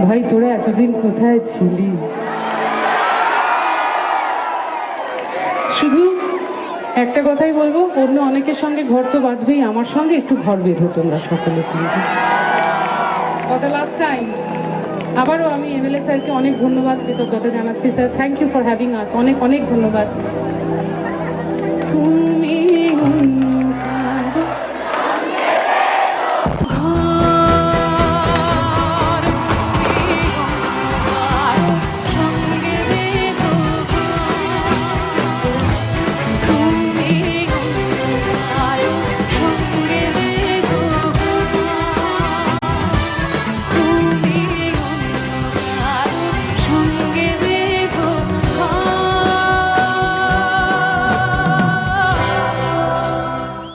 ভাই তোরা এতদিন কোথায় ছিলি? শুধু একটা কথাই বলবো, অন্য অনেকের সঙ্গে ঘর তো বাঁধবেই, আমার সঙ্গে একটু ঘর বেঁধো তোমরা সকলে please. For the last time আবারও আমি এমএলএ স্যারকে অনেক ধন্যবাদ, কৃতজ্ঞতা জানাচ্ছি। Sir, thank you for having us. অনেক অনেক ধন্যবাদ। তুমি